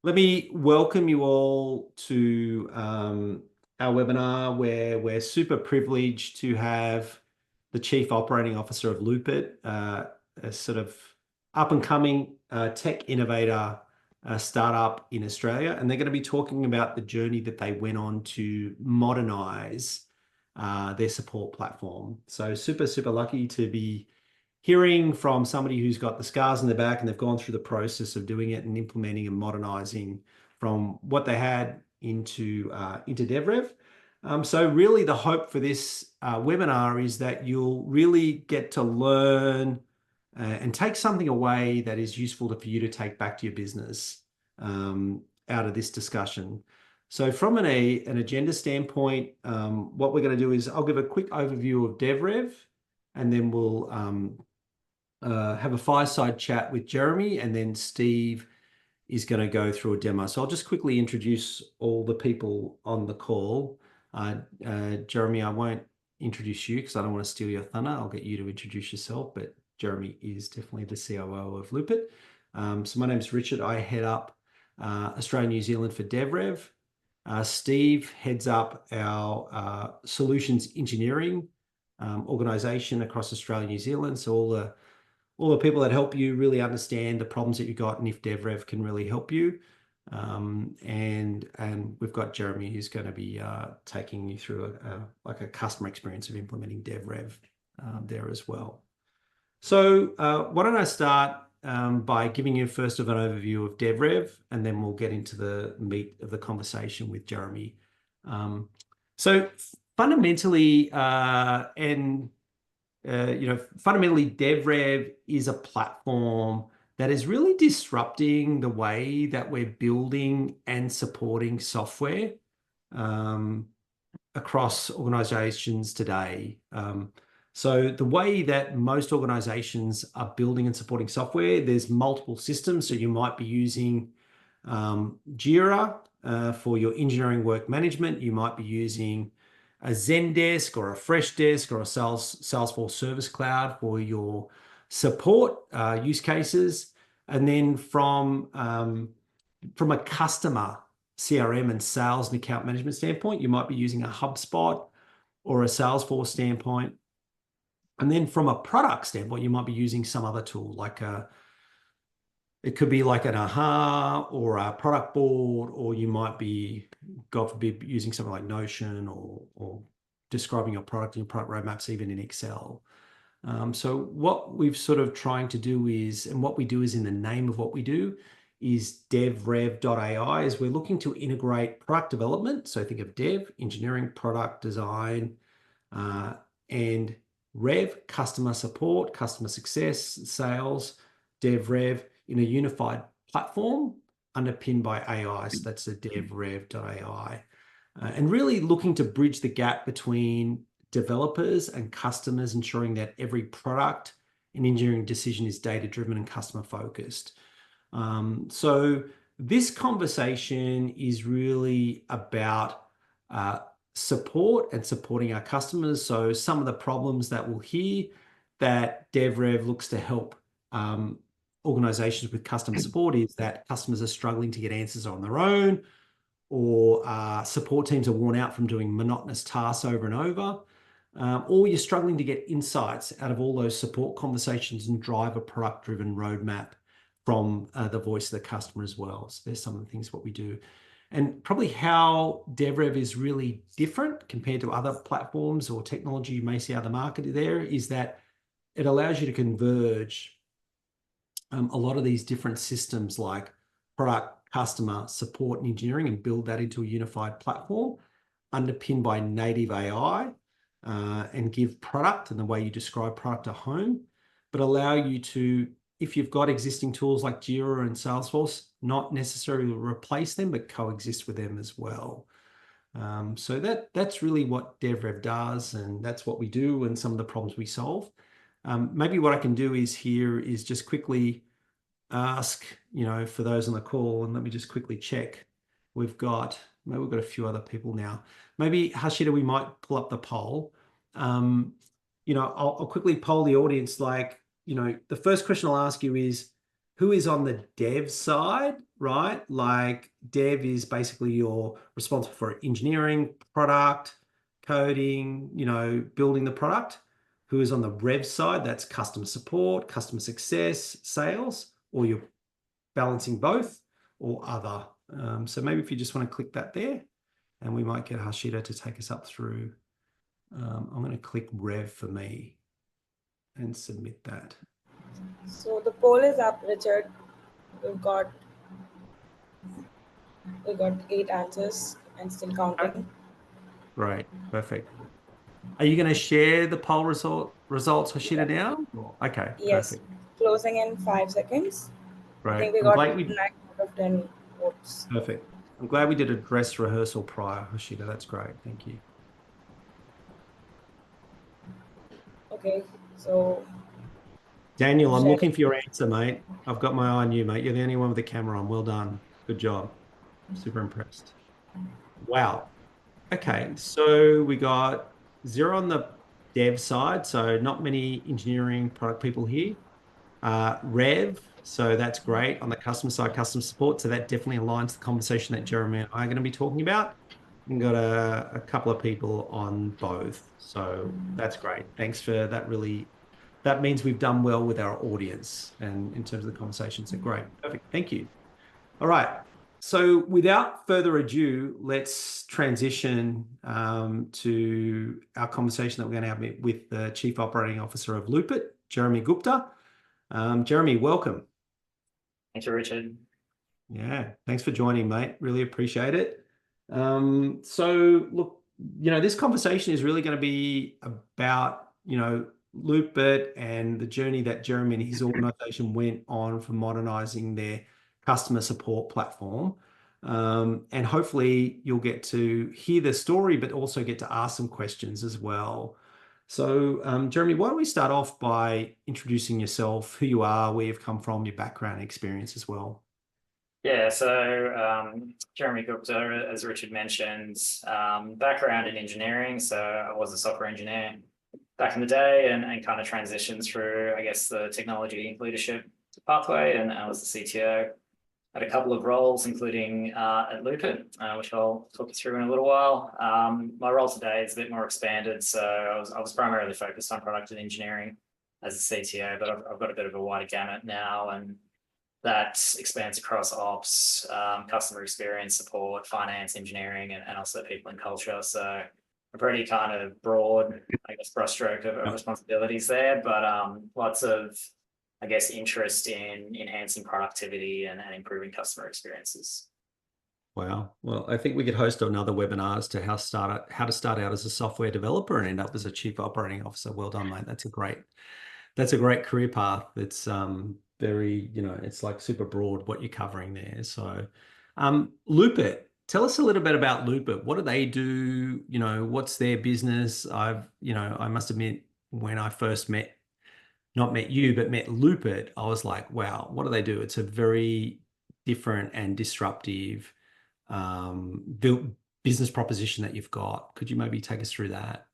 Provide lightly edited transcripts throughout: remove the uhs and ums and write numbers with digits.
Let me welcome you all to our webinar where we're super privileged to have the Chief Operating Officer of Loopit, a sort of up and coming tech innovator startup in Australia. And they're going to be talking about the journey that they went on to modernize their support platform. So super lucky to be hearing from somebody who's got the scars in their back and they've gone through the process of doing it and implementing and modernizing from what they had into DevRev. So really the hope for this webinar is that you'll really get to learn and take something away that is useful for you to take back to your business out of this discussion. So from an agenda standpoint, what we're going to do is I'll give a quick overview of DevRev, and then we'll have a fireside chat with Jeremy, and then Steve is going to go through a demo. So I'll just quickly introduce all the people on the call. Jeremy, I won't introduce you because I don't want to steal your thunder. I'll get you to introduce yourself, but Jeremy is definitely the COO of Loopit. So my name is Richard. I head up Australia, New Zealand for DevRev. Steve heads up our solutions engineering organization across Australia, New Zealand. So all the people that help you really understand the problems that you got and if DevRev can really help you. And we've got Jeremy who's going to be taking you through like a customer experience of implementing DevRev there as well. So why don't I start by giving you first of an overview of DevRev, and then we'll get into the meat of the conversation with Jeremy. So fundamentally, fundamentally, DevRev is a platform that is really disrupting the way that we're building and supporting software across organizations today. So the way that most organizations are building and supporting software, there's multiple systems. So you might be using Jira for your engineering work management. You might be using a Zendesk or a Freshdesk or a Salesforce Service Cloud for your support use cases. And then from a customer CRM and sales and account management standpoint, you might be using a HubSpot or a Salesforce standpoint. And then from a product standpoint, you might be using some other tool it could be like an AHA or a product board, or you might be, God forbid, using something like Notion or describing your product and your product roadmaps even in Excel. So what we've sort of trying to do is, and what we do is in the name of what we do, is DevRev.ai, is we're looking to integrate product development. So think of dev, engineering, product design, and Rev, customer support, customer success, sales, DevRev, in a unified platform underpinned by AI. So that's the DevRev.ai. And really looking to bridge the gap between developers and customers, ensuring that every product and engineering decision is data-driven and customer-focused. So this conversation is really about support and supporting our customers. So some of the problems that we'll hear that DevRev looks to help organizations with customer support is that customers are struggling to get answers on their own, or support teams are worn out from doing monotonous tasks over and over, or you're struggling to get insights out of all those support conversations and drive a product-driven roadmap from the voice of the customer as well. So there's some of the things what we do. And probably how DevRev is really different compared to other platforms or technology you may see out of the market there is that it allows you to converge a lot of these different systems like product, customer, support, and engineering, and build that into a unified platform underpinned by native AI, and give product and the way you describe product a home, but allow you to, if you've got existing tools like Jira and Salesforce, not necessarily replace them, but coexist with them as well. So that's really what DevRev does, and that's what we do and some of the problems we solve. Maybe what I can do is here is just quickly ask, for those on the call, and let me just quickly check. Maybe we've got a few other people now. Maybe Hashida, we might pull up the poll. I'll quickly poll the audience. The first question I'll ask you is, who is on the dev side right? Like dev is basically you're responsible for engineering, product, coding, building the product. Who is on the rev side? That's customer support, customer success, sales, or you're balancing both or other. So maybe if you just want to click that there, and we might get Harshita to take us up through. I'm going to click rev for me and submit that. So the poll is up, Richard. We've got 8 answers and still counting. Great, perfect. Are you going to share the poll results, Harshita, now? Okay, Yes. perfect. Closing in 5 seconds. I Great. think we I'm got glad 9 out of 10 votes. Perfect. I'm glad we did a dress rehearsal prior, Harshita. That's great. Thank you. Okay, so Daniel, I'm looking for your answer, mate. I've got my eye on you, mate. You're the only one with the camera on. Well done. Good job. Super impressed. Wow. Okay, so we got 0 on the dev side, so not many engineering product people here. Rev, so that's great on the customer side, customer support. So that definitely aligns the conversation that Jeremy and I are going to be talking about. We've got a couple of people on both. So that's great. Thanks for that. That means we've done well with our audience and in terms of the conversation. So great. Perfect. Thank you. All right. So without further ado, let's transition to our conversation that we're going to have with the Chief Operating Officer of Loopit, Jeremy Gupta. Jeremy, welcome. Thanks, Richard. Yeah, thanks for joining, mate. Really appreciate it. So look, this conversation is really going to be about, Loopit and the journey that Jeremy and his organization went on for modernizing their customer support platform. And hopefully you'll get to hear the story, but also get to ask some questions as well. So, Jeremy, why don't we start off by introducing yourself, who you are, where you've come from, your background and experience as well. Yeah, so Jeremy Gupta, as Richard mentioned, background in engineering. So I was a software engineer back in the day and kind of transitioned through, I guess, the technology leadership pathway, and I was the CTO. Had a couple of roles, including at Loopit, which I'll talk you through in a little while. My role today is a bit more expanded. So I was primarily focused on product and engineering as a CTO, but I've got a bit of a wider gamut now, and that expands across ops, customer experience, support, finance, engineering, and also people and culture. So a pretty kind of broad, I guess, brushstroke of responsibilities there, but lots of, I guess, interest in enhancing productivity and improving customer experiences. Wow. Well, I think we could host another webinar as to how to start out as a software developer and end up as a chief operating officer. Well done, mate. That's a great career path. It's very, it's like super broad what you're covering there. So, Loopit, tell us a little bit about Loopit. What do they do? What's their business? I must admit, when I first not met you, but met Loopit, I was like, wow, what do they do? It's a very different and disruptive business proposition that you've got. Could you maybe take us through that?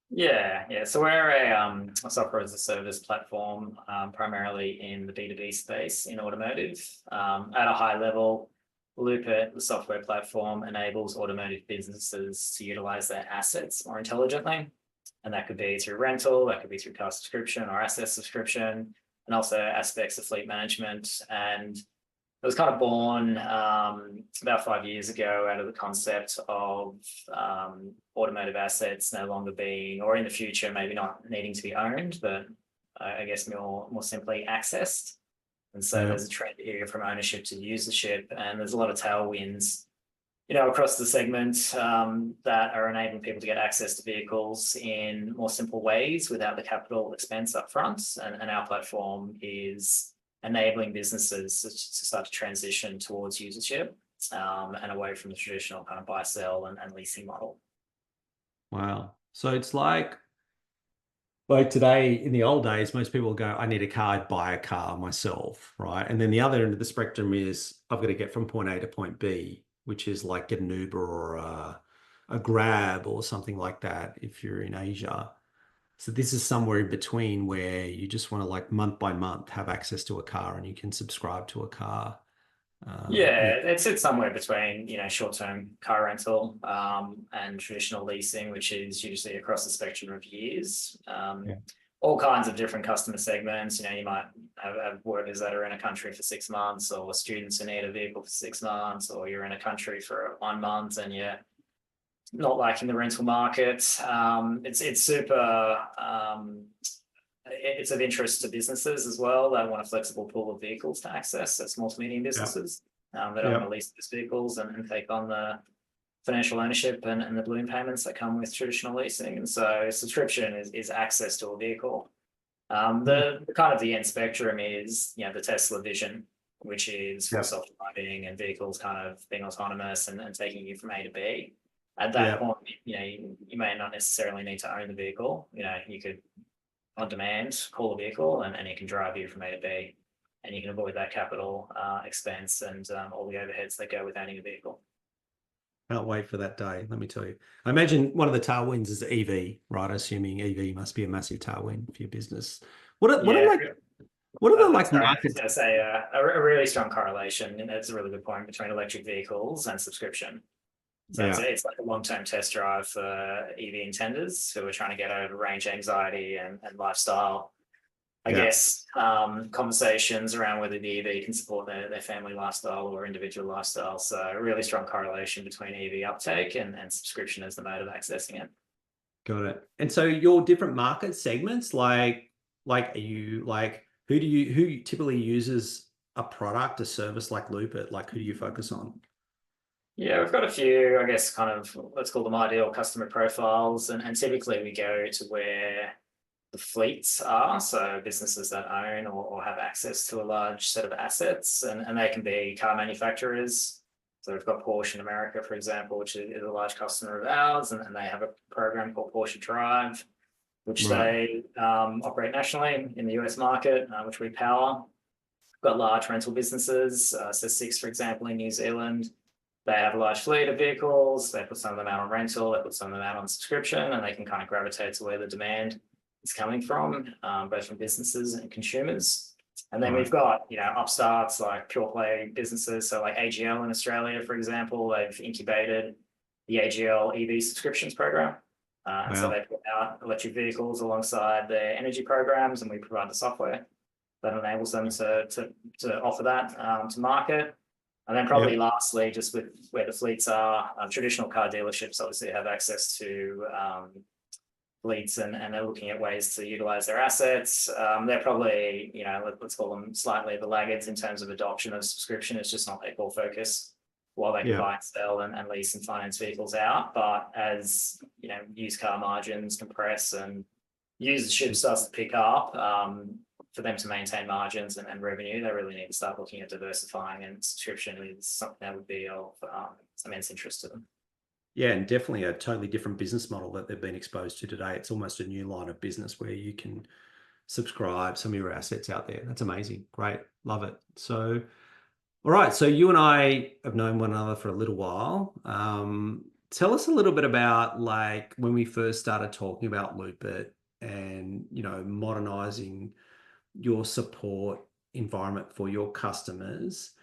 Yeah. So we're a software as a service platform, primarily in the B2B space in automotive. At a high level, Loopit, the software platform, enables automotive businesses to utilize their assets more intelligently. And that could be through rental, that could be through car subscription or asset subscription, and also aspects of fleet management. And it was kind of born about 5 years ago out of the concept of automotive assets no longer being, or in the future, maybe not needing to be owned, but I guess more simply accessed. And so there's a trend here from ownership to usership, and there's a lot of tailwinds across the segment that are enabling people to get access to vehicles in more simple ways without the capital expense up front. And our platform is enabling businesses to start to transition towards usership and away from the traditional kind of buy, sell and leasing model. Wow. So it's like today, in the old days, most people go, I need a car, I'd buy a car myself, right? And then the other end of the spectrum is I've got to get from point A to point B, which is like get an Uber or a Grab or something like that if you're in Asia. So this is somewhere in between where you just want to, like, month by month have access to a car and you can subscribe to a car. Yeah, it's somewhere between, short-term car rental and traditional leasing, which is usually across the spectrum of years. All kinds of different customer segments. You might have workers that are in a country for 6 months, or students who need a vehicle for 6 months, or you're in a country for 1 month and you're not liking the rental market. It's super. It's of interest to businesses as well. They want a flexible pool of vehicles to access. So small to medium businesses. They don't want to lease those vehicles and take on the financial ownership and the balloon payments that come with traditional leasing. And so subscription is access to a vehicle. The kind of the end spectrum is, the Tesla vision, which is full self-driving and vehicles kind of being autonomous and taking you from A to B. At that point, you may not necessarily need to own the vehicle. You could on demand call a vehicle and it can drive you from A to B, and you can avoid that capital expense and all the overheads that go with owning a vehicle. Can't wait for that day, let me tell you. I imagine one of the tailwinds is EV, right? Assuming EV must be a massive tailwind for your business. What are the markets? I was going to say a really strong correlation, and it's a really good point, between electric vehicles and subscription. So it's like a long-term test drive for EV intenders who are trying to get over range anxiety and lifestyle, I guess, conversations around whether the EV can support their family lifestyle or individual lifestyle. So a really strong correlation between EV uptake and subscription as the mode of accessing it. Got it. And so your different market segments, like are you who typically uses a product, a service like Loopit? Like who do you focus on? Yeah, we've got a few, I guess, kind of, let's call them ideal customer profiles. And typically we go to where the fleets are, so businesses that own or have access to a large set of assets, and they can be car manufacturers. So we've got Porsche in America, for example, which is a large customer of ours, and they have a program called Porsche Drive, which they operate nationally in the US market, which we power. We've got large rental businesses, so Six, for example, in New Zealand. They have a large fleet of vehicles. They put some of them out on rental, they put some of them out on subscription, and they can kind of gravitate to where the demand is coming from, both from businesses and consumers. And then we've got, upstarts like pure play businesses. So like AGL in Australia, for example, they've incubated the AGL EV subscriptions program. And so they put out electric vehicles alongside their energy programs, and we provide the software that enables them to offer that to market. And then probably lastly, just with where the fleets are, traditional car dealerships obviously have access to fleets and they're looking at ways to utilize their assets. They're probably, let's call them slightly the laggards in terms of adoption of subscription. It's just not their core focus, while they can buy and sell and lease and finance vehicles out. But as, used car margins compress and usership starts to pick up, for them to maintain margins and revenue, they really need to start looking at diversifying, and subscription is something that would be of immense interest to them. Yeah, and definitely a totally different business model that they've been exposed to today. It's almost a new line of business where you can subscribe some of your assets out there. That's amazing. Great. Love it. So, all right. So you and I have known one another for a little while. Tell us a little bit about like when we first started talking about Loopit and, modernizing your support environment for your customers.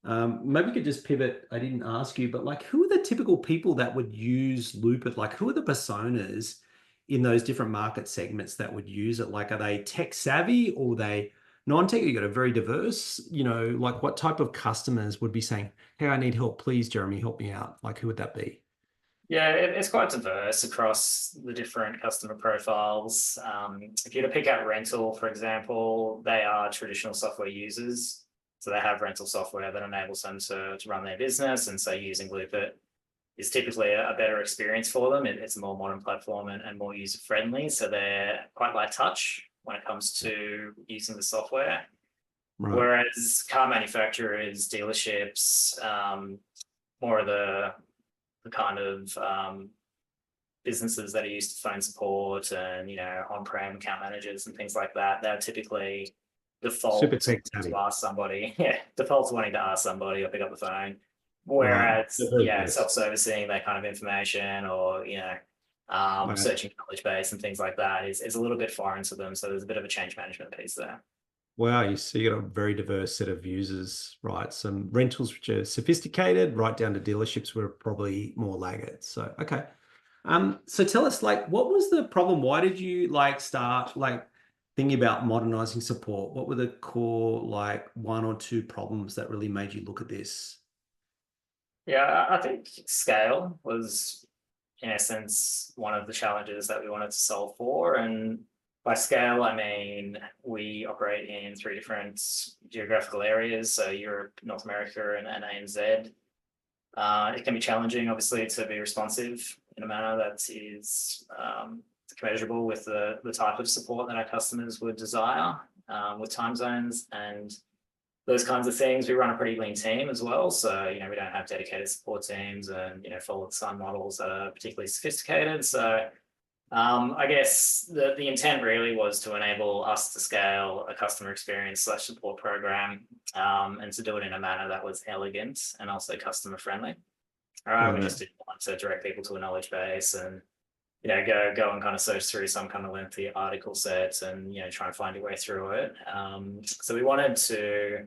Maybe we could just pivot. I didn't ask you, but like, who are the typical people that would use Loopit? Like, who are the personas in those different market segments that would use it? Like, are they tech savvy or are they non-tech? You got a very diverse, like what type of customers would be saying, hey, I need help, please, Jeremy, help me out. Like, who would that be? Yeah, it's quite diverse across the different customer profiles. If you were to pick out rental, for example, they are traditional software users. So they have rental software that enables them to run their business. And so using Loopit is typically a better experience for them. It's a more modern platform and more user-friendly. So they're quite light touch when it comes to using the software. Right. Whereas car manufacturers, dealerships, more of the kind of businesses that are used to phone support and, on-prem account managers and things like that, they're typically default to ask somebody. Yeah, default to wanting to ask somebody or pick up the phone. Whereas, self-servicing that kind of information or, searching knowledge base and things like that is a little bit foreign to them. So there's a bit of a change management piece there. Wow, you see, you got a very diverse set of users, right? Some rentals which are sophisticated, right down to dealerships were probably more laggards. So, okay. So tell us, like, what was the problem? Why did you like start like thinking about modernizing support? What were the core like one or two problems that really made you look at this? Yeah, I think scale was, in essence, one of the challenges that we wanted to solve for. And by scale, I mean we operate in 3 different geographical areas, so Europe, North America, and ANZ. It can be challenging, obviously, to be responsive in a manner that is commensurable with the type of support that our customers would desire, with time zones and those kinds of things. We run a pretty lean team as well. So, we don't have dedicated support teams and, follow the sun models that are particularly sophisticated. So I guess the intent really was to enable us to scale a customer experience / support program, and to do it in a manner that was elegant and also customer friendly. All right, we just didn't want to direct people to a knowledge base and go and kind of search through some kind of lengthy article set and try and find your way through it. So we wanted to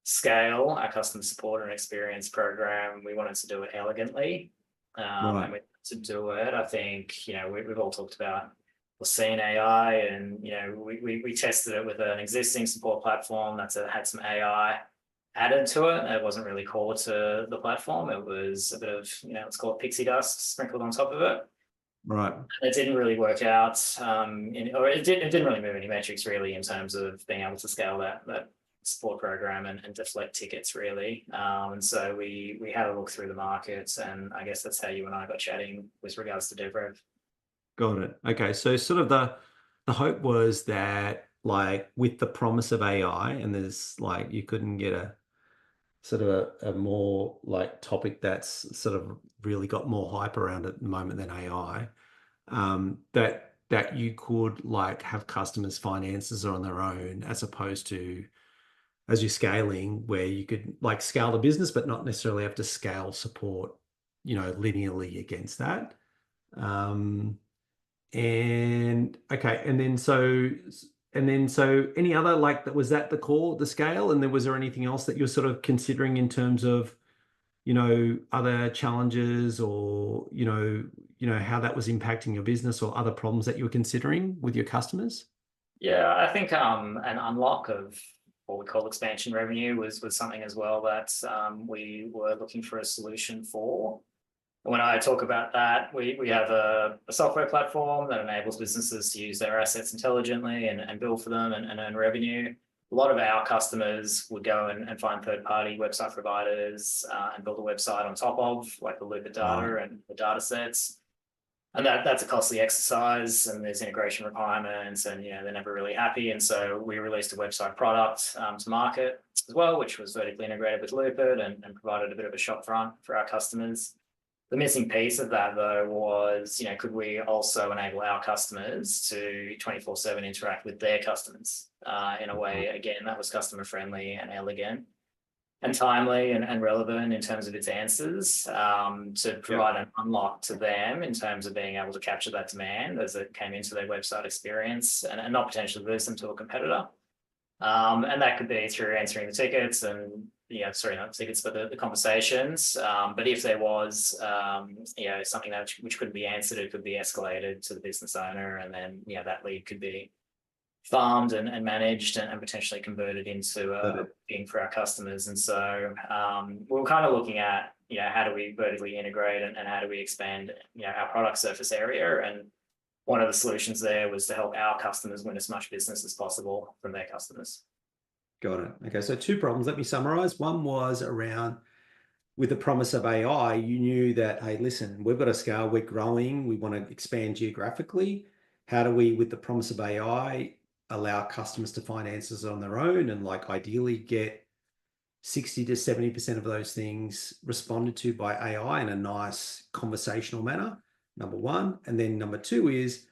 scale our customer support and experience program. We wanted to do it elegantly, and to do it, I think we've all talked about or seen AI, and we tested it with an existing support platform that's had some AI added to it. It wasn't really core to the platform. It was a bit of let's call it pixie dust sprinkled on top of it. Right. It didn't really work out, or it didn't really move any metrics really in terms of being able to scale that support program and deflect tickets really. And so we had a look through the markets, and I guess that's how you and I got chatting with regards to DevRev. Got it. Okay. So sort of the hope was that like with the promise of AI, and there's like you couldn't get a sort of a more like topic that's sort of really got more hype around at the moment than AI, that you could like have customers' finances on their own, as opposed to as you're scaling, where you could like scale the business, but not necessarily have to scale support, linearly against that. And okay, and then so any other like that, was that the core, the scale, and then was there anything else that you're sort of considering in terms of other challenges, or how that was impacting your business, or other problems that you were considering with your customers? Yeah, I think an unlock of what we call expansion revenue was something as well that we were looking for a solution for. When I talk about that, we have a software platform that enables businesses to use their assets intelligently and bill for them and earn revenue. A lot of our customers would go and find third-party website providers and build a website on top of, like the Loopit data and the data sets. And that's a costly exercise, and there's integration requirements, and they're never really happy. And so we released a website product to market as well, which was vertically integrated with Loopit and provided a bit of a shop front for our customers. The missing piece of that, though, was, could we also enable our customers to 24/7 interact with their customers in a way, again, that was customer friendly and elegant and timely and relevant in terms of its answers, to provide an unlock to them in terms of being able to capture that demand as it came into their website experience and not potentially lose them to a competitor. And that could be through answering the tickets and, sorry, not tickets, but the conversations. But if there was, something which couldn't be answered, it could be escalated to the business owner, and then, that lead could be farmed and managed and potentially converted into a thing for our customers. And so we're kind of looking at, how do we vertically integrate and how do we expand, our product surface area. And one of the solutions there was to help our customers win as much business as possible from their customers. Got it. Okay, so 2 problems. Let me summarize. One was around, with the promise of AI, you knew that, hey, listen, we've got a scale, we're growing, we want to expand geographically. How do we, with the promise of AI, allow customers to find answers on their own, and like ideally get 60 to 70% of those things responded to by AI in a nice conversational manner, number one. And then number 2 is,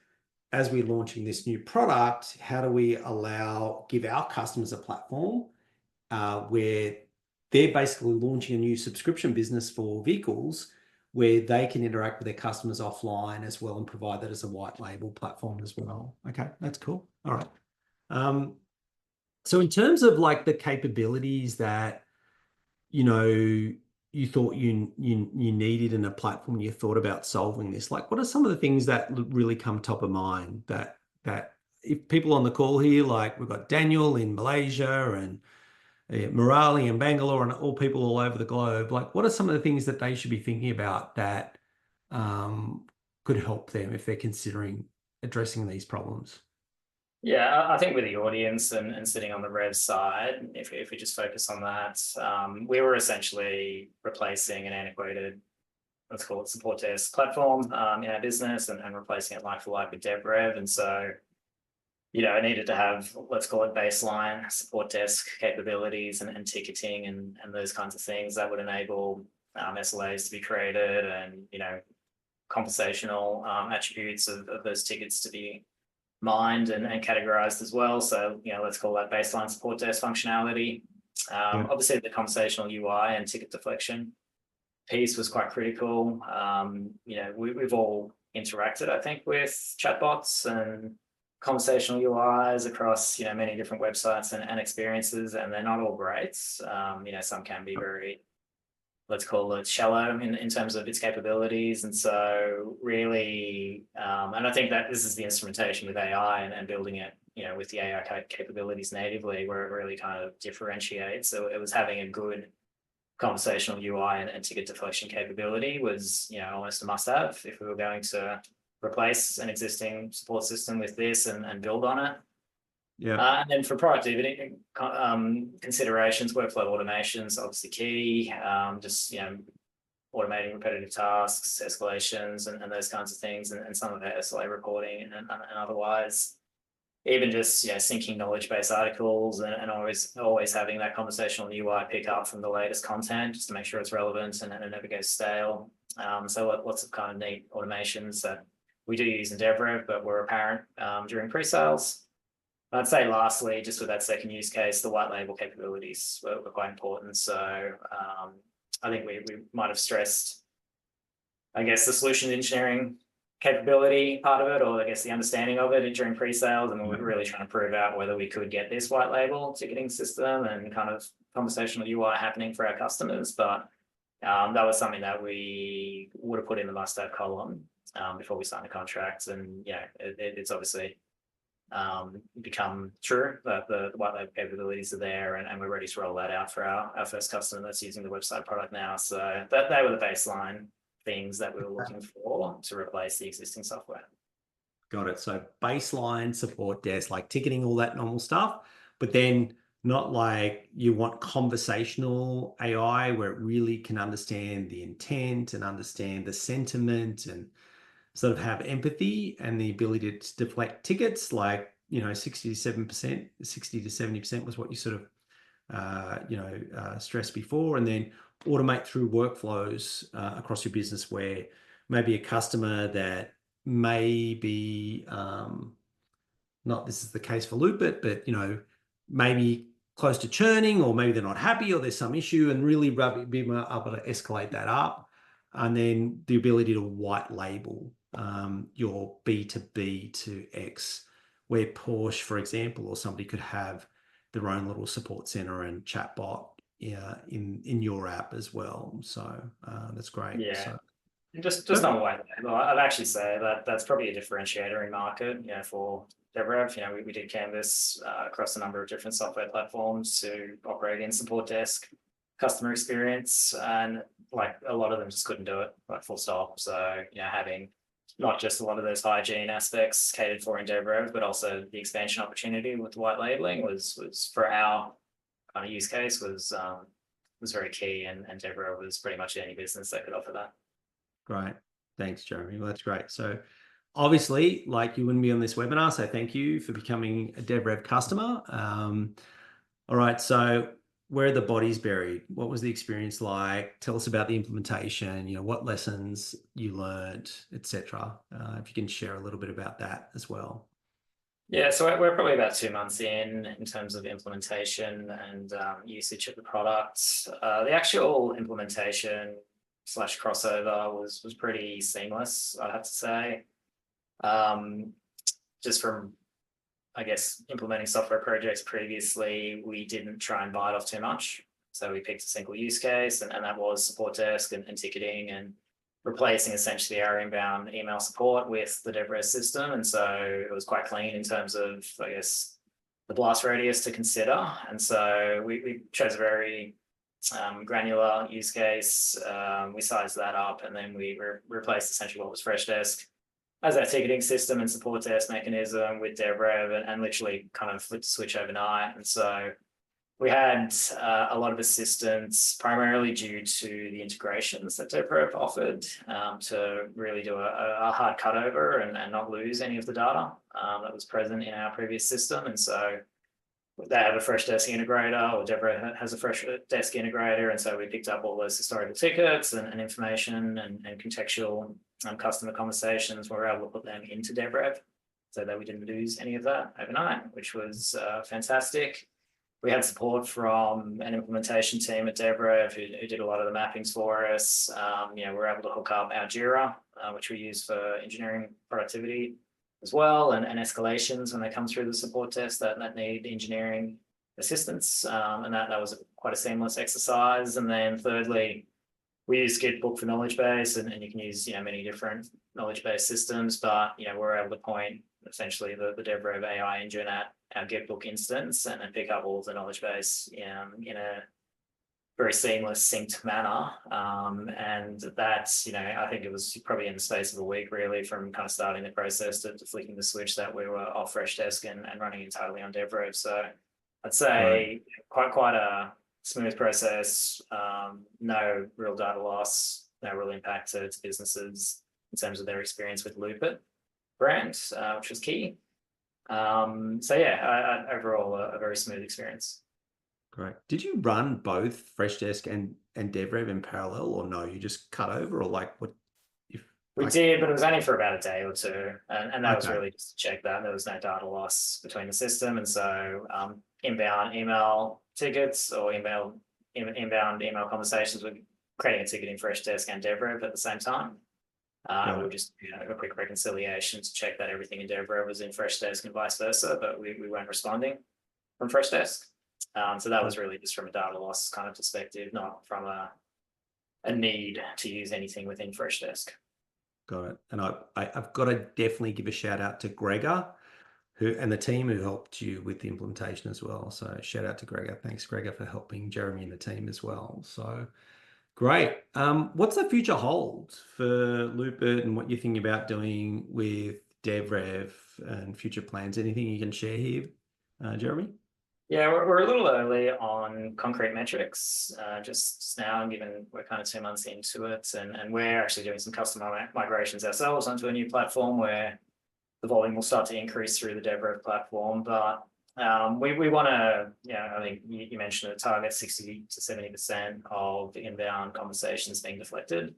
as we're launching this new product, how do we give our customers a platform where they're basically launching a new subscription business for vehicles, where they can interact with their customers offline as well and provide that as a white label platform as well. Okay, that's cool. All right. So in terms of like the capabilities that, you know, you thought you needed in a platform, you thought about solving this, like what are some of the things that really come top of mind that if people on the call here, like we've got Daniel in Malaysia and Murali in Bangalore and all people all over the globe, like what are some of the things that they should be thinking about that could help them if they're considering addressing these problems? Yeah, I think with the audience and sitting on the rev side, if we just focus on that, we were essentially replacing an antiquated, let's call it support desk platform in our business and replacing it like for like with DevRev. And so, you know, I needed to have, let's call it baseline support desk capabilities and ticketing and those kinds of things that would enable SLAs to be created and, you know, conversational attributes of those tickets to be mined and categorized as well. So, you know, let's call that baseline support desk functionality. Obviously, the conversational UI and ticket deflection piece was quite critical. You know, we've all interacted, I think, with chatbots and conversational UIs across, you know, many different websites and experiences, and they're not all great. You know, some can be very, let's call it shallow in terms of its capabilities. And so really, and I think that this is the instrumentation with AI and building it, you know, with the AI capabilities natively, where it really kind of differentiates. So it was having a good conversational UI and ticket deflection capability was, you know, almost a must have if we were going to replace an existing support system with this and build on it. Yeah. And then for productivity considerations, workflow automations obviously key. Just, you know, automating repetitive tasks, escalations, and those kinds of things, and some of that SLA reporting and otherwise. Even just, you know, syncing knowledge base articles and always having that conversational UI pick up from the latest content just to make sure it's relevant and it never goes stale. So lots of kind of neat automations that we do use in DevRev, but were apparent during pre-sales. I'd say lastly, just with that second use case, the white label capabilities were quite important. So I think we might have stressed, I guess, the solution engineering capability part of it, or I guess the understanding of it during pre-sales. And we were really trying to prove out whether we could get this white label ticketing system and kind of conversational UI happening for our customers. But that was something that we would have put in the must-have column before we signed the contract. And yeah, it's obviously become true that the white label capabilities are there, and we're ready to roll that out for our first customer that's using the website product now. So that they were the baseline things that we were looking for to replace the existing software. Got it. So baseline support desk, like ticketing, all that normal stuff, but then not like you want conversational AI where it really can understand the intent and understand the sentiment and sort of have empathy and the ability to deflect tickets, like, you know, 60 to 70% was what you sort of, stressed before, and then automate through workflows across your business where maybe a customer that may be, not this is the case for Loopit, but, you know, maybe close to churning, or maybe they're not happy or there's some issue, and really be able to escalate that up. And then the ability to white label your B2B to X, where Porsche, for example, or somebody could have their own little support center and chatbot in your app as well. So that's great. Yeah. So, just on white label, I'd actually say that that's probably a differentiator in market, you know, for DevRev. You know, we did canvas across a number of different software platforms to operate in support desk customer experience, and like a lot of them just couldn't do it, like full stop. So, you know, having not just a lot of those hygiene aspects catered for in DevRev, but also the expansion opportunity with white labeling was for our kind of use case was very key, and DevRev was pretty much any business that could offer that. Great. Thanks, Jeremy. Well, that's great. So obviously, like, you wouldn't be on this webinar, so thank you for becoming a DevRev customer. All right. So where are the bodies buried? What was the experience like? Tell us about the implementation, you know, what lessons you learned, etc. If you can share a little bit about that as well. Yeah, so we're probably about 2 months in terms of implementation and usage of the product. The actual implementation / crossover was pretty seamless, I have to say. Just from, I guess, implementing software projects previously, we didn't try and bite off too much. So we picked a single use case, and that was support desk and ticketing, and replacing essentially our inbound email support with the DevRev system. And so it was quite clean in terms of, I guess, the blast radius to consider. And so we chose a very granular use case. We sized that up, and then we replaced essentially what was Freshdesk as our ticketing system and support desk mechanism with DevRev, and literally kind of flipped the switch overnight. And so we had a lot of assistance, primarily due to the integrations that DevRev offered, to really do a hard cutover and not lose any of the data that was present in our previous system. And so they have a Freshdesk integrator, or DevRev has a Freshdesk integrator. And so we picked up all those historical tickets and information and contextual customer conversations. We were able to put them into DevRev so that we didn't lose any of that overnight, which was fantastic. We had support from an implementation team at DevRev who did a lot of the mappings for us. We were able to hook up our Jira, which we use for engineering productivity as well, and escalations when they come through the support desk that need engineering assistance. And that was quite a seamless exercise. And then thirdly, we use Gitbook for knowledge base, and you can use many different knowledge base systems, but we're able to point essentially the DevRev AI engine at our Gitbook instance and then pick up all of the knowledge base in a very seamless, synced manner. And that's, I think it was probably in the space of a week, really, from kind of starting the process to flicking the switch, that we were off Freshdesk and running entirely on DevRev. So I'd say quite a smooth process, no real data loss, no real impact to businesses in terms of their experience with Loopit brand, which was key. So yeah, overall a very smooth experience. Great. Did you run both Freshdesk and DevRev in parallel, or no? You just cut over, or like what? We did, but it was only for about a day or two, and that was really just to check that there was no data loss between the system. And so inbound email tickets or inbound email conversations, were creating a ticket in Freshdesk and DevRev at the same time. We would just a quick reconciliation to check that everything in DevRev was in Freshdesk and vice versa, but we weren't responding from Freshdesk. So that was really just from a data loss kind of perspective, not from a need to use anything within Freshdesk. Got it. And I've got to definitely give a shout out to Gregor, and the team who helped you with the implementation as well. So shout out to Gregor. Thanks, Gregor, for helping Jeremy and the team as well. So great. What's the future hold for Loopit, and what you're thinking about doing with DevRev and future plans? Anything you can share here, Jeremy? Yeah, we're a little early on concrete metrics just now, given we're kind of 2 months into it, and we're actually doing some customer migrations ourselves onto a new platform where the volume will start to increase through the DevRev platform. But we want to, I think you mentioned a target 60 to 70% of inbound conversations being deflected.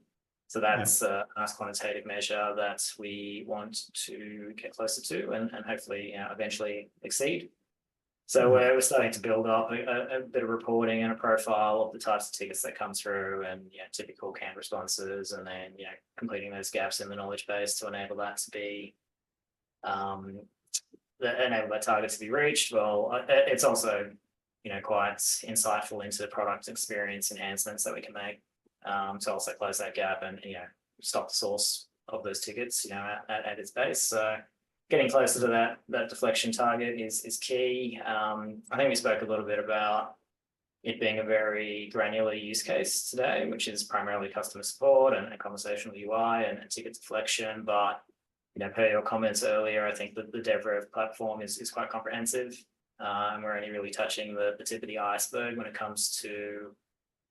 So that's a nice quantitative measure that we want to get closer to and hopefully eventually exceed. So we're starting to build up a bit of reporting and a profile of the types of tickets that come through, and typical canned responses, and then completing those gaps in the knowledge base to enable that to be enable that target to be reached. Well, it's also quite insightful into product experience enhancements that we can make to also close that gap and stop the source of those tickets at its base. So getting closer to that deflection target is key. I think we spoke a little bit about it being a very granular use case today, which is primarily customer support and conversational UI and ticket deflection. But per your comments earlier, I think that the DevRev platform is quite comprehensive, and we're only really touching the tip of the iceberg when it comes to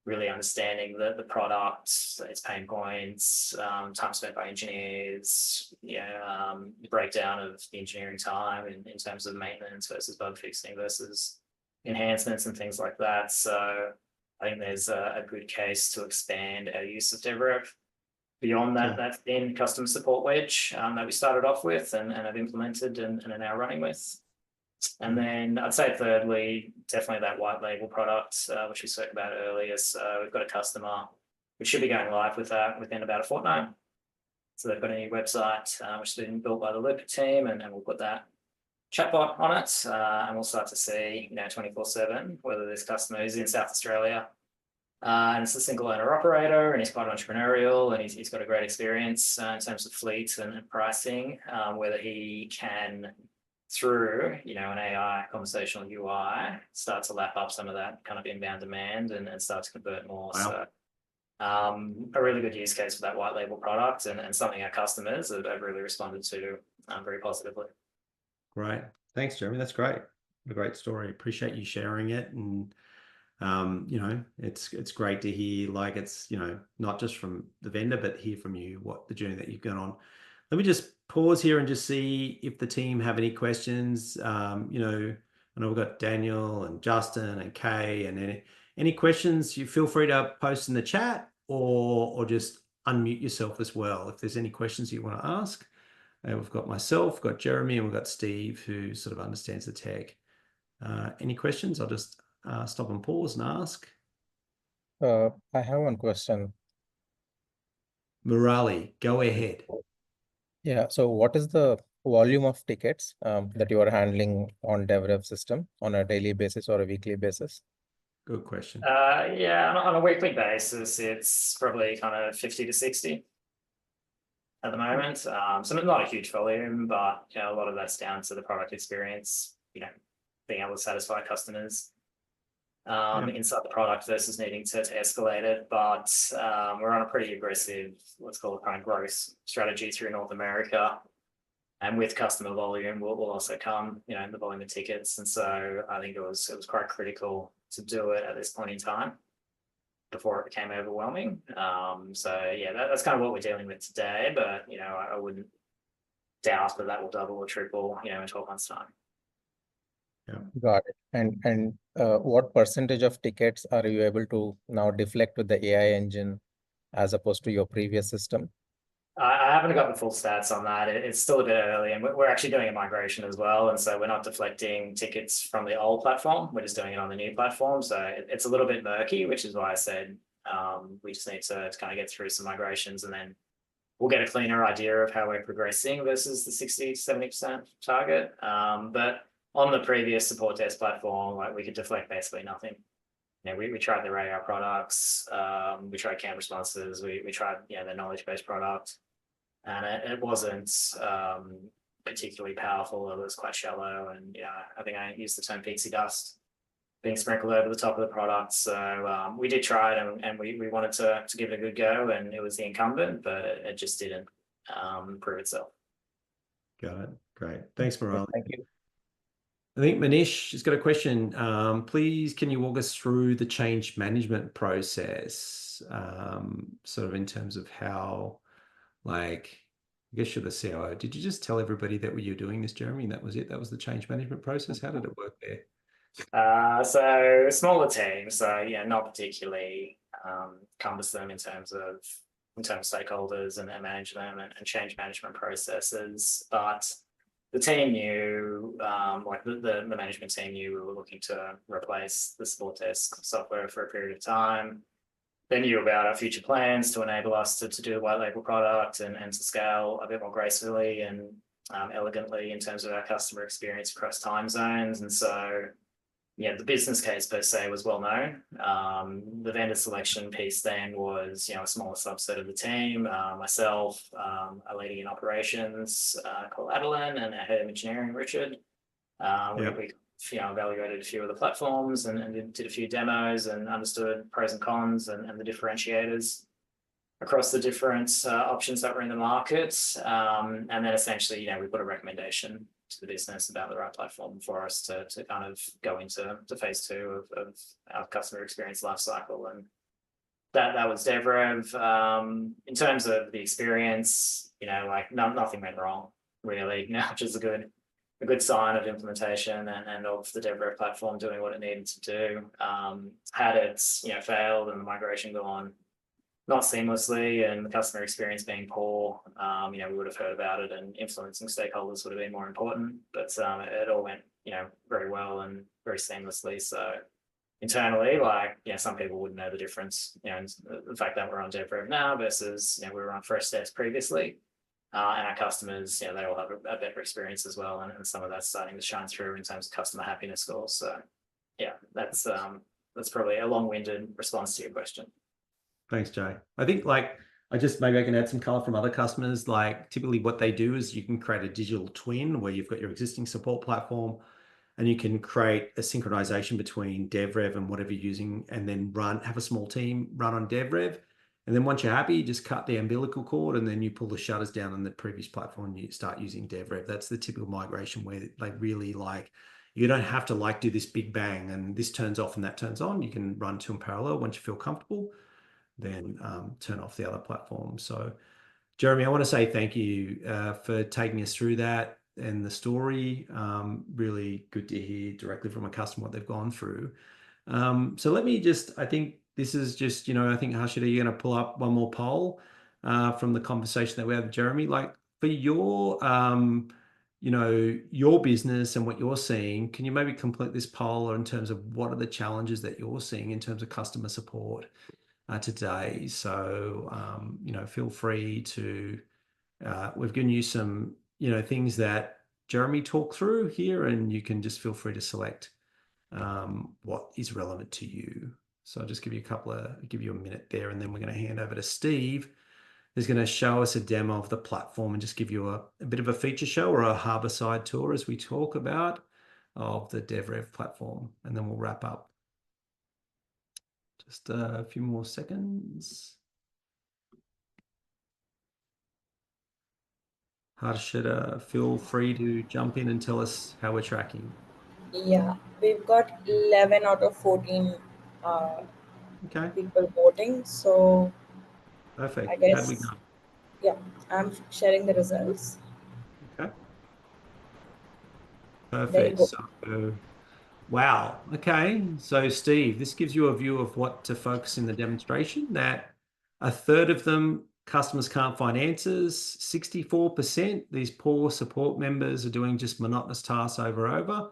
really understanding the product, its pain points, time spent by engineers, the breakdown of the engineering time in terms of maintenance versus bug fixing versus enhancements and things like that. So I think there's a good case to expand our use of DevRev beyond that thin customer support wedge that we started off with and have implemented and are now running with. And then I'd say thirdly, definitely that white label product, which we spoke about earlier. So we've got a customer which should be going live with that within about a fortnight. So they've got a new website which has been built by the Loopit team, and we'll put that chatbot on it, and we'll start to see, 24/7 whether this customer is in South Australia. And it's a single owner operator, and he's quite entrepreneurial, and he's got a great experience in terms of fleets and pricing, whether he can, through an AI conversational UI, start to lap up some of that kind of inbound demand and start to convert more. Wow. So a really good use case for that white label product, and something our customers have really responded to very positively. Great. Thanks, Jeremy. That's great. A great story. Appreciate you sharing it. And it's great to hear, like, it's, not just from the vendor, but hear from you what the journey that you've gone on. Let me just pause here and just see if the team have any questions. I know we've got Daniel and Justin and Kay, and any questions, you feel free to post in the chat or just unmute yourself as well if there's any questions you want to ask. We've got myself, got Jeremy, and we've got Steve, who sort of understands the tech. Any questions? I'll just stop and pause and ask. I have one question. Murali, go ahead. Yeah, so what is the volume of tickets that you are handling on DevRev system on a daily basis or a weekly basis? Good question. Yeah, on a weekly basis, it's probably kind of 50 to 60 at the moment. So not a huge volume, but a lot of that's down to the product experience, being able to satisfy customers inside the product versus needing to escalate it. But we're on a pretty aggressive, let's call it, kind of growth strategy through North America. And with customer volume will also come, the volume of tickets. And so I think it was quite critical to do it at this point in time before it became overwhelming. So yeah, that's kind of what we're dealing with today. But I wouldn't doubt that will double or triple, in 12 months' time. Yeah. Got it. And what percentage of tickets are you able to now deflect with the AI engine as opposed to your previous system? I haven't got the full stats on that. It's still a bit early, and we're actually doing a migration as well. And so we're not deflecting tickets from the old platform. We're just doing it on the new platform. So it's a little bit murky, which is why I said we just need to kind of get through some migrations, and then we'll get a cleaner idea of how we're progressing versus the 60 to 70% target. But on the previous support desk platform, we could deflect basically nothing. We tried their AI products, we tried cam responses, we tried the knowledge-based product, and it wasn't particularly powerful. It was quite shallow, and I think I used the term pixie dust being sprinkled over the top of the product. So we did try it, and we wanted to give it a good go, and it was the incumbent, but it just didn't prove itself. Got it. Great. Thanks, Murali. Thank you. I think Manish has got a question. Please, can you walk us through the change management process, sort of in terms of how, I guess you're the COO. Did you just tell everybody that you're doing this, Jeremy, and that was it? That was the change management process? How did it work there? So smaller teams, so not particularly cumbersome in terms of stakeholders and manage them and change management processes, but the team knew, the management team knew we were looking to replace the support desk software for a period of time. They knew about our future plans to enable us to do the white label product and to scale a bit more gracefully and elegantly in terms of our customer experience across time zones. And so, the business case per se was well known. The vendor selection piece then was, a smaller subset of the team. Myself, a lady in operations called Adeline, and our head of engineering, Richard. We evaluated a few of the platforms and did a few demos and understood pros and cons and the differentiators across the different options that were in the market. And then essentially, we put a recommendation to the business about the right platform for us to kind of go into phase 2 of our customer experience lifecycle. And that was DevRev. In terms of the experience, nothing went wrong really, which is a good sign of implementation and of the DevRev platform doing what it needed to do. Had it failed and the migration gone not seamlessly and the customer experience being poor, we would have heard about it, and influencing stakeholders would have been more important. But it all went, very well and very seamlessly. So internally, some people wouldn't know the difference, and the fact that we're on DevRev now versus, we were on Fresh Steps previously. And our customers, they all have a better experience as well. And some of that's starting to shine through in terms of customer happiness scores. So yeah, that's probably a long-winded response to your question. Thanks, Jay. I think maybe I can add some color from other customers. Like typically what they do is you can create a digital twin where you've got your existing support platform and you can create a synchronization between DevRev and whatever you're using, and then have a small team run on DevRev. And then once you're happy, you just cut the umbilical cord and then you pull the shutters down on the previous platform and you start using DevRev. That's the typical migration where they really you don't have to do this big bang and this turns off and that turns on. You can run two in parallel. Once you feel comfortable, then turn off the other platform. So Jeremy, I want to say thank you for taking us through that and the story. Really good to hear directly from a customer what they've gone through. So let me I think this is just, I think Harshita, you're going to pull up one more poll from the conversation that we had with Jeremy. Like for your, your business and what you're seeing, can you maybe complete this poll in terms of what are the challenges that you're seeing in terms of customer support today? So, feel free to, we've given you some, things that Jeremy talked through here, and you can just feel free to select what is relevant to you. So I'll just give you a minute there, and then we're going to hand over to Steve, who's going to show us a demo of the platform and just give you a bit of a feature show or a harborside tour as we talk about of the DevRev platform, and then we'll wrap up. Just a few more seconds. Harshita, feel free to jump in and tell us how we're tracking. Yeah, we've got 11 out of 14 people voting. So perfect. I guess, how'd we go? Yeah, I'm sharing the results. Okay. Perfect. So, wow. Okay. So Steve, this gives you a view of what to focus in the demonstration, that a third of them customers can't find answers. 64%, these poor support members are doing just monotonous tasks over and over,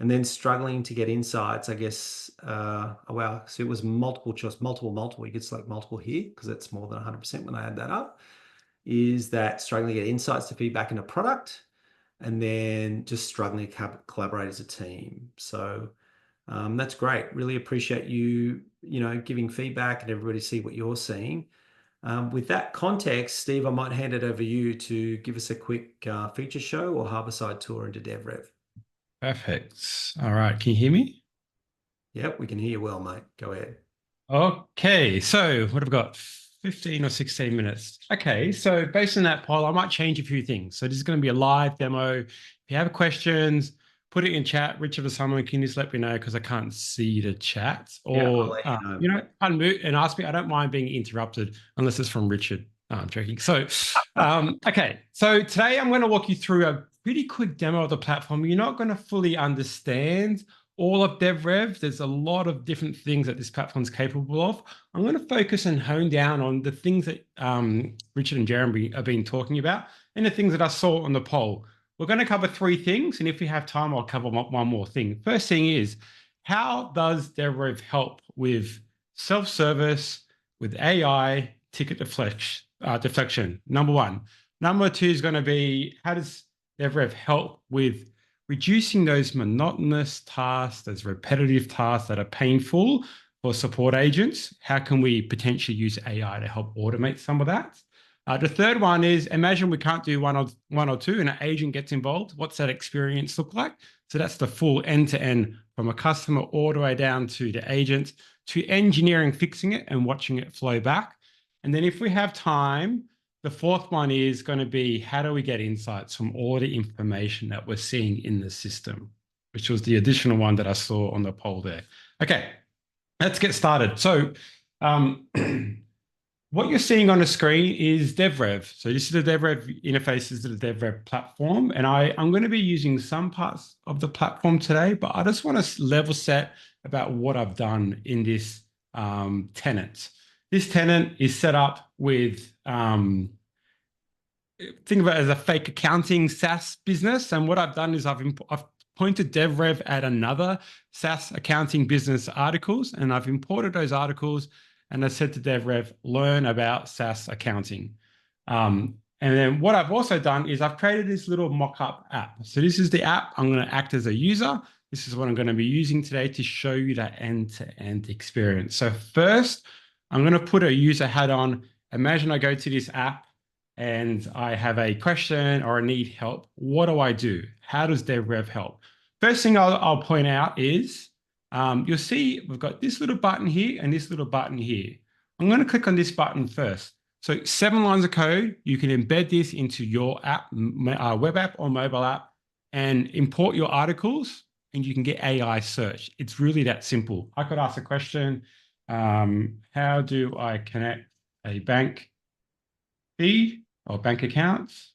and then struggling to get insights, I guess. Wow. So it was multiple choice, multiple. You could select multiple here because it's more than 100% when I add that up. Is that struggling to get insights to feedback in a product, and then just struggling to collaborate as a team. So that's great. Really appreciate you, giving feedback and everybody see what you're seeing. With that context, Steve, I might hand it over to you to give us a quick feature show or harborside tour into DevRev. Perfect. All right. Can you hear me? Yep, we can hear you well, mate. Go ahead. Okay. So what have I got? 15 or 16 minutes. Okay. So based on that poll, I might change a few things. So this is going to be a live demo. If you have questions, put it in chat. Richard or someone can just let me know because I can't see the chat. Or, unmute and ask me. I don't mind being interrupted unless it's from Richard. No, I'm joking. So, okay. So today I'm going to walk you through a pretty quick demo of the platform. You're not going to fully understand all of DevRev. There's a lot of different things that this platform is capable of. I'm going to focus and hone down on the things that Richard and Jeremy have been talking about and the things that I saw on the poll. We're going to cover three things, and if we have time, I'll cover one more thing. First thing is, how does DevRev help with self-service, with AI, ticket deflection? Number one. Number two is going to be, how does DevRev help with reducing those monotonous tasks, those repetitive tasks that are painful for support agents? How can we potentially use AI to help automate some of that? The third one is, imagine we can't do one or two and an agent gets involved. What's that experience look like? So that's the full end-to-end from a customer all the way down to the agent, to engineering, fixing it and watching it flow back. And then if we have time, the fourth one is going to be, how do we get insights from all the information that we're seeing in the system, which was the additional one that I saw on the poll there. Okay, let's get started. So what you're seeing on the screen is DevRev. So this is the DevRev interface, this is the DevRev platform. And I'm going to be using some parts of the platform today, but I just want to level set about what I've done in this tenant. This tenant is set up with, think of it as a fake accounting SaaS business. And what I've done is I've pointed DevRev at another SaaS accounting business articles, and I've imported those articles and I said to DevRev, learn about SaaS accounting. And And then what I've also done is I've created this little mock-up app. So this is the app. I'm going to act as a user. This is what I'm going to be using today to show you that end-to-end experience. So first, I'm going to put a user hat on. Imagine I go to this app and I have a question or I need help. What do I do? How does DevRev help? First thing I'll point out is you'll see we've got this little button here and this little button here. I'm going to click on this button first. So 7 lines of code, you can embed this into your app, web app or mobile app, and import your articles, and you can get AI search. It's really that simple. I could ask a question, how do I connect a bank feed or bank accounts?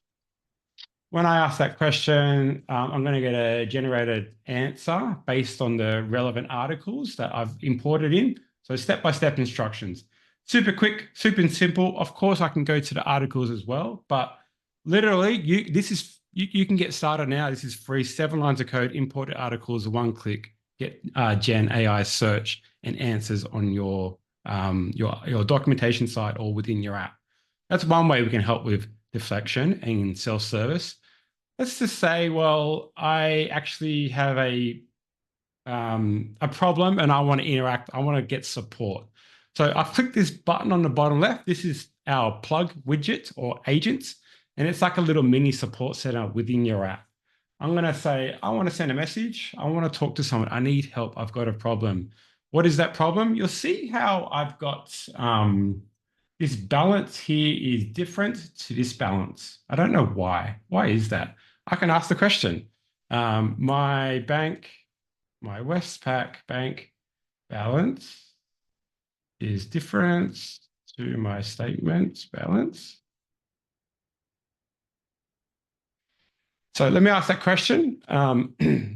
When I ask that question, I'm going to get a generated answer based on the relevant articles that I've imported in. So step-by-step instructions. Super quick, super simple. Of course, I can go to the articles as well, but literally, you can get started now. This is free. 7 lines of code, imported articles, 1 click, get Gen AI search and answers on your documentation site or within your app. That's one way we can help with deflection and self-service. Let's just say, well, I actually have a problem and I want to interact. I want to get support. So I've clicked this button on the bottom left. This is our plug widget or agents, and it's like a little mini support center within your app. I'm going to say, I want to send a message. I want to talk to someone. I need help. I've got a problem. What is that problem? You'll see how I've got this balance here is different to this balance. I don't know why. Why is that? I can ask the question. My Westpac bank balance is different to my statement balance. So let me ask that question.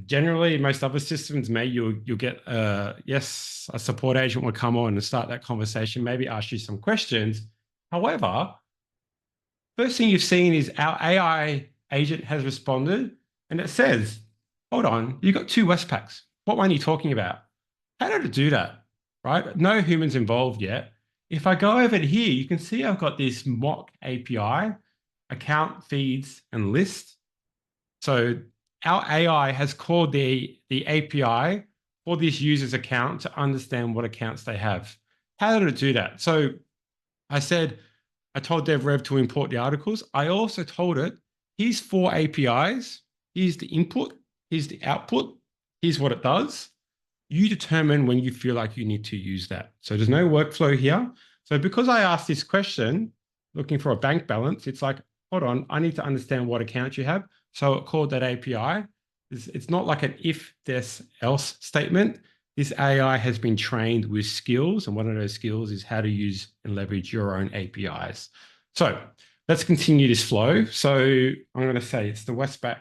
Generally, most other systems, you'll get a support agent will come on and start that conversation, maybe ask you some questions. However, first thing you've seen is our AI agent has responded and it says, hold on, you've got 2 Westpacs. What one are you talking about? How did it do that? Right? No humans involved yet. If I go over to here, you can see I've got this mock API, account feeds and list. So our AI has called the API for this user's account to understand what accounts they have. How did it do that? So I told DevRev to import the articles. I also told it, here's 4 APIs. Here's the input. Here's the output. Here's what it does. You determine when you feel like you need to use that. So there's no workflow here. So because I asked this question, looking for a bank balance, it's like, hold on, I need to understand what account you have. So it called that API. It's not like an if, this, else statement. This AI has been trained with skills, and one of those skills is how to use and leverage your own APIs. So let's continue this flow. So I'm going to say it's the Westpac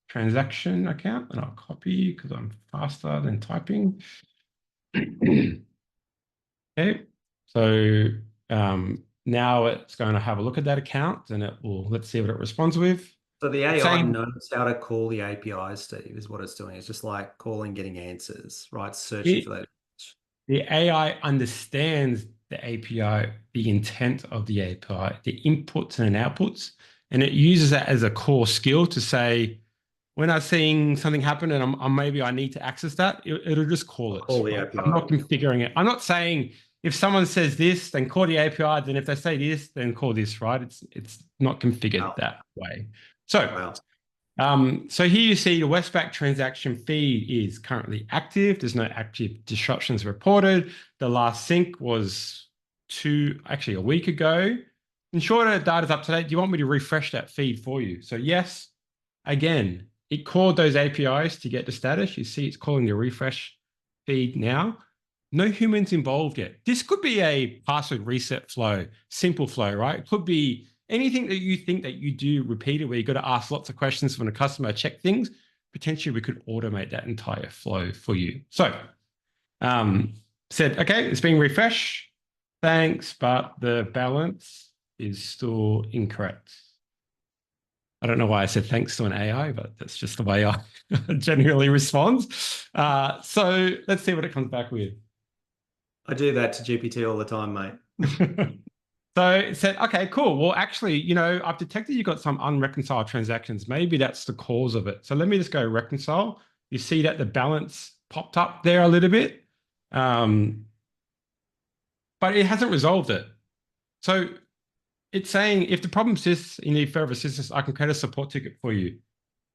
transaction account, and I'll copy because I'm faster than typing. Okay, so now it's going to have a look at that account, and let's see what it responds with. So the AI knows how to call the APIs, Steve, is what it's doing. It's just like calling, getting answers, right? Searching for that. The AI understands the API, the intent of the API, the inputs and outputs, and it uses that as a core skill to say, when I'm seeing something happen and maybe I need to access that, it'll just call it. Call the API. I'm not configuring it. I'm not saying if someone says this, then call the API. Then if they say this, then call this, right? It's not configured that way. So, so here you see the Westpac transaction feed is currently active. There's no active disruptions reported. The last sync was a week ago. Ensure that the data's up to date. Do you want me to refresh that feed for you? So yes, again, it called those APIs to get the status. You see it's calling the refresh feed now. No humans involved yet. This could be a password reset flow, simple flow, right? It could be anything that you think that you do repeatedly, where you've got to ask lots of questions when a customer check things. Potentially, we could automate that entire flow for you. So, said, okay, it's being refreshed. Thanks, but the balance is still incorrect. I don't know why I said thanks to an AI, but that's just the way I generally respond. So let's see what it comes back with. I do that to GPT all the time, mate. So it said, okay, cool. Well, actually, you know, I've detected you've got some unreconciled transactions. Maybe that's the cause of it. So let me just go reconcile. You see that the balance popped up there a little bit, but it hasn't resolved it. So it's saying if the problem persists, you need further assistance, I can create a support ticket for you.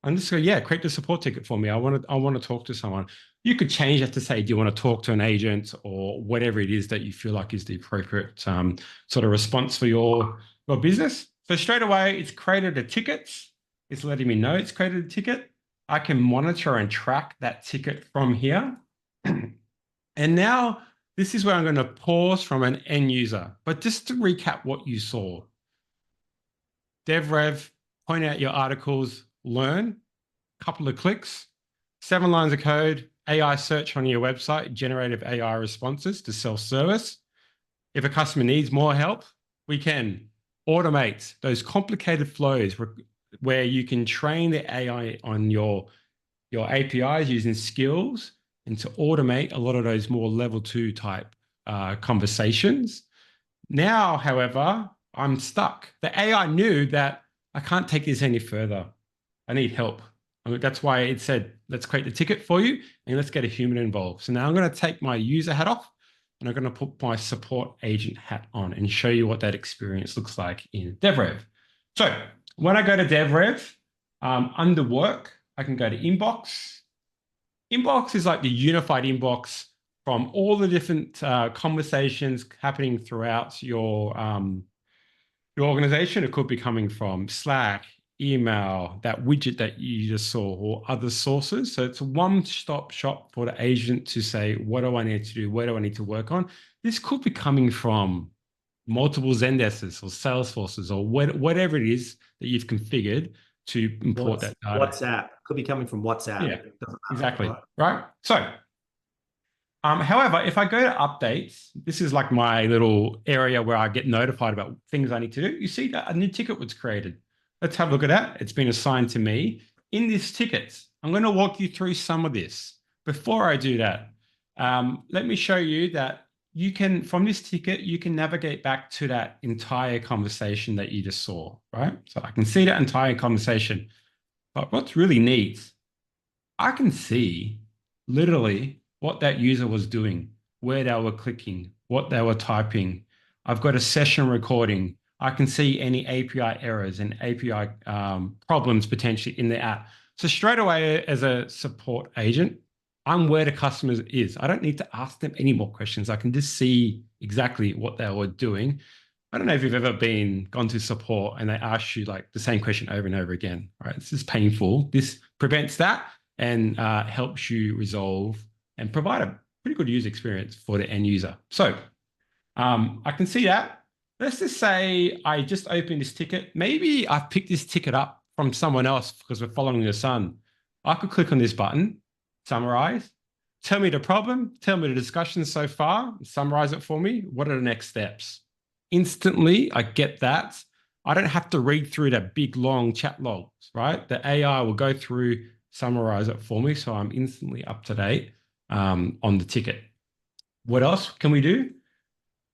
I'm just going, yeah, create the support ticket for me. I want to talk to someone. You could change that to say, do you want to talk to an agent or whatever it is that you feel like is the appropriate sort of response for your business. So straight away, it's created a ticket. It's letting me know it's created a ticket. I can monitor and track that ticket from here. And now this is where I'm going to pause from an end user. But just to recap what you saw, DevRev, point out your articles, learn, couple of clicks, 7 lines of code, AI search on your website, generative AI responses to self-service. If a customer needs more help, we can automate those complicated flows where you can train the AI on your APIs using skills and to automate a lot of those more level 2 type conversations. Now, however, I'm stuck. The AI knew that I can't take this any further. I need help. I mean, that's why it said, let's create the ticket for you and let's get a human involved. So now I'm going to take my user hat off and I'm going to put my support agent hat on and show you what that experience looks like in DevRev. So when I go to DevRev, under work, I can go to inbox. Inbox is like the unified inbox from all the different conversations happening throughout your organization. It could be coming from Slack, email, that widget that you just saw, or other sources. So it's a one-stop shop for the agent to say, what do I need to do? Where do I need to work on? This could be coming from multiple Zendesks or Salesforces or whatever it is that you've configured to import that data. WhatsApp. Could be coming from WhatsApp. Yeah, exactly. Right? So, however, if I go to updates, this is like my little area where I get notified about things I need to do. You see that a new ticket was created. Let's have a look at that. It's been assigned to me. In this ticket, I'm going to walk you through some of this. Before I do that, let me show you that you can, from this ticket, you can navigate back to that entire conversation that you just saw, right? So I can see that entire conversation. But what's really neat, I can see literally what that user was doing, where they were clicking, what they were typing. I've got a session recording. I can see any API errors and API problems potentially in the app. So straight away as a support agent, I'm where the customer is. I don't need to ask them any more questions. I can just see exactly what they were doing. I don't know if you've ever gone to support and they ask you like the same question over and over again, right? This is painful. This prevents that and helps you resolve and provide a pretty good user experience for the end user. So I can see that. Let's just say I just opened this ticket. Maybe I've picked this ticket up from someone else because we're following the sun. I could click on this button, summarize, tell me the problem, tell me the discussion so far, summarize it for me. What are the next steps? Instantly, I get that. I don't have to read through that big, long chat logs, right? The AI will go through, summarize it for me, so I'm instantly up to date on the ticket. What else can we do?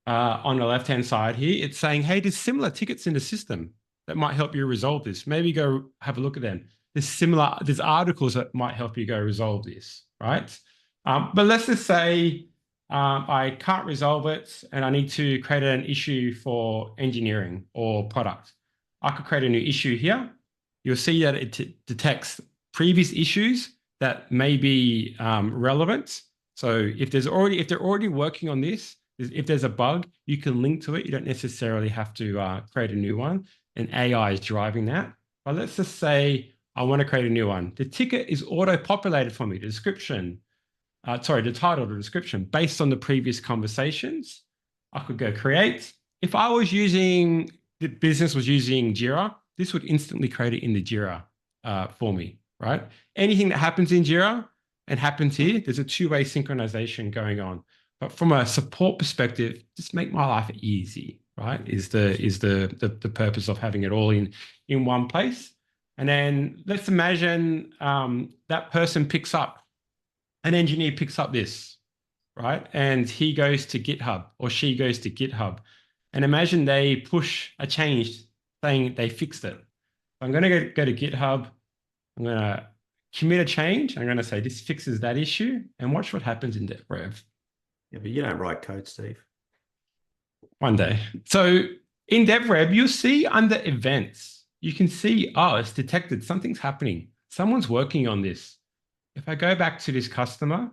On the left-hand side here, it's saying, hey, there's similar tickets in the system that might help you resolve this. Maybe go have a look at them. There's articles that might help you go resolve this, right? But let's just say I can't resolve it and I need to create an issue for engineering or product. I could create a new issue here. You'll see that it detects previous issues that may be relevant. So if they're already working on this, if there's a bug, you can link to it. You don't necessarily have to create a new one, and AI is driving that. But let's just say I want to create a new one. The ticket is auto-populated for me, the description, the title, the description, based on the previous conversations. I could go create. If the business was using Jira, this would instantly create it in the Jira for me, right? Anything that happens in Jira and happens here, there's a two-way synchronization going on. But from a support perspective, just make my life easy, right? Is the purpose of having it all in one place. And then let's imagine that person picks up, an engineer picks up this, right? And he goes to GitHub or she goes to GitHub. and imagine they push a change saying they fixed it. I'm going to go to GitHub. I'm going to commit a change. I'm going to say this fixes that issue, and watch what happens in DevRev. Yeah, but you don't write code, Steve. One day. So in DevRev, you'll see under events, you can see, oh, it's detected, something's happening. Someone's working on this. If I go back to this customer,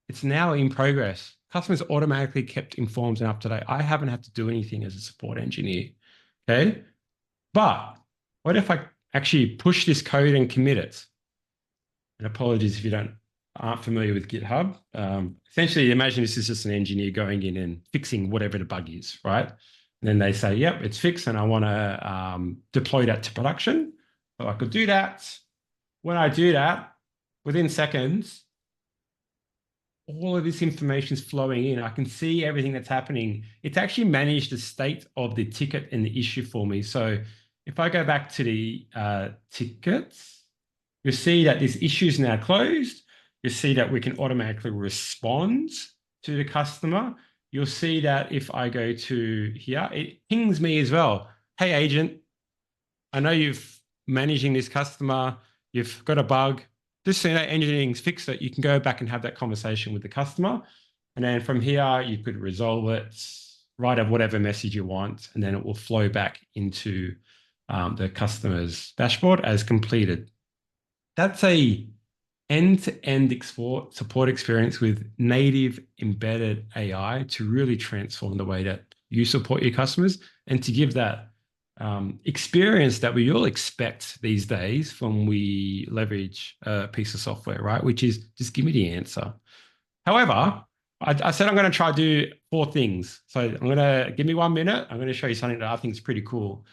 it's now in progress. Customers automatically kept informed and up to date. I haven't had to do anything as a support engineer. Okay. But what if I actually push this code and commit it? And apologies if you aren't familiar with GitHub. Essentially, imagine this is just an engineer going in and fixing whatever the bug is, right? And then they say, yep, it's fixed, and I want to deploy that to production. So I could do that. When I do that, within seconds, all of this information is flowing in. I can see everything that's happening. It's actually managed the state of the ticket and the issue for me. So if I go back to the tickets, you'll see that this issue is now closed. You'll see that we can automatically respond to the customer. You'll see that if I go to here, it pings me as well. Hey, agent, I know you've managing this customer. You've got a bug. Just so you know, engineering's fixed it. You can go back and have that conversation with the customer. And then from here, you could resolve it, write up whatever message you want, and then it will flow back into the customer's dashboard as completed. That's a end-to-end support experience with native embedded AI to really transform the way that you support your customers and to give that experience that we all expect these days when we leverage a piece of software, right? Which is just give me the answer. However, I said I'm going to try to do 4 things. So I'm going to give me 1 minute. I'm going to show you something that I think is pretty cool.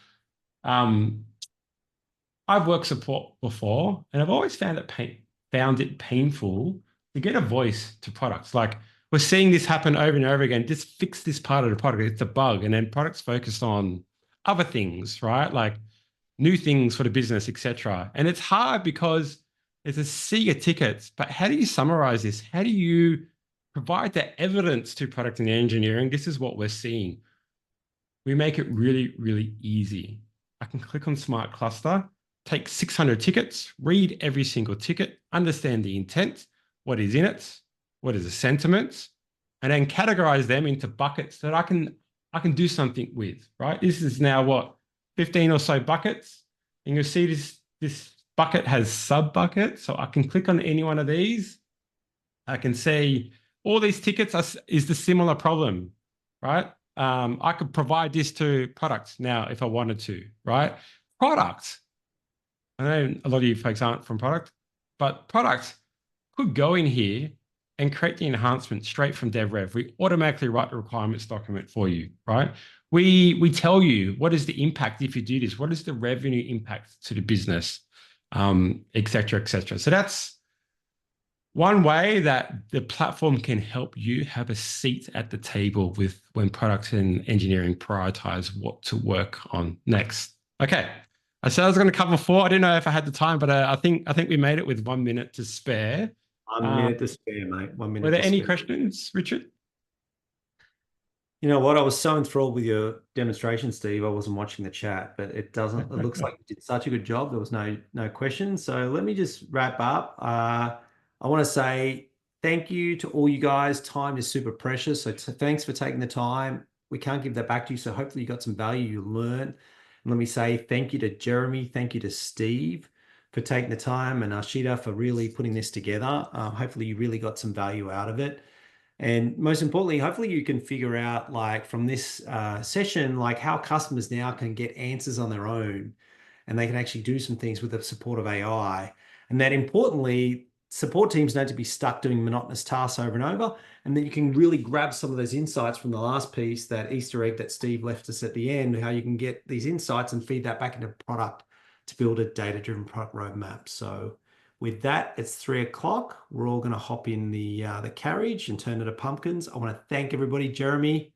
I've worked support before, and I've always found it painful to get a voice to products. Like we're seeing this happen over and over again. Just fix this part of the product. It's a bug, and then products focused on other things, right? Like new things for the business, etc. And it's hard because there's a sea of tickets. But how do you summarize this? How do you provide the evidence to product and engineering? This is what we're seeing. We make it really, really easy. I can click on Smart Cluster, take 600 tickets, read every single ticket, understand the intent, what is in it, what is the sentiment, and then categorize them into buckets that I can do something with, right? This is now what, 15 or so buckets. And you'll see this bucket has sub buckets. So I can click on any one of these. I can say all these tickets is the similar problem, right? I could provide this to products now if I wanted to, right? Products. I know a lot of you folks aren't from product, but products could go in here and create the enhancement straight from DevRev. We automatically write the requirements document for you, right? We tell you what is the impact if you do this, what is the revenue impact to the business, et cetera, et cetera. So that's one way that the platform can help you have a seat at the table with when product and engineering prioritize what to work on next. Okay. I said I was going to cover 4. I didn't know if I had the time, but I think we made it with 1 minute to spare. 1 minute to spare, mate. 1 minute. Were there any questions, Richard? You know what? I was so enthralled with your demonstration, Steve. I wasn't watching the chat, but it looks like you did such a good job. There was no questions. So let me just wrap up. I want to say thank you to all you guys. Time is super precious. So thanks for taking the time. We can't give that back to you. So hopefully you got some value, you learned. And let me say thank you to Jeremy. Thank you to Steve for taking the time, and Ashita for really putting this together. Hopefully you really got some value out of it. And most importantly, hopefully you can figure out, like, from this session, like how customers now can get answers on their own, and they can actually do some things with the support of AI. And that importantly, support teams don't have to be stuck doing monotonous tasks over and over. And then you can really grab some of those insights from the last piece, that Easter egg that Steve left us at the end, how you can get these insights and feed that back into product to build a data-driven product roadmap. So with that, it's 3 o'clock. We're all going to hop in the carriage and turn it to pumpkins. I want to thank everybody. Jeremy,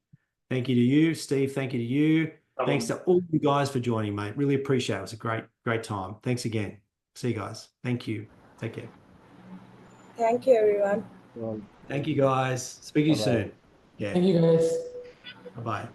thank you to you. Steve, thank you to you. Thanks to all you guys for joining, mate. Really appreciate it. It was a great time. Thanks again. See you guys. Thank you. Take care. Thank you, everyone. Thank you, guys. Speak to you soon. Yeah. Thank you, guys. Bye-bye.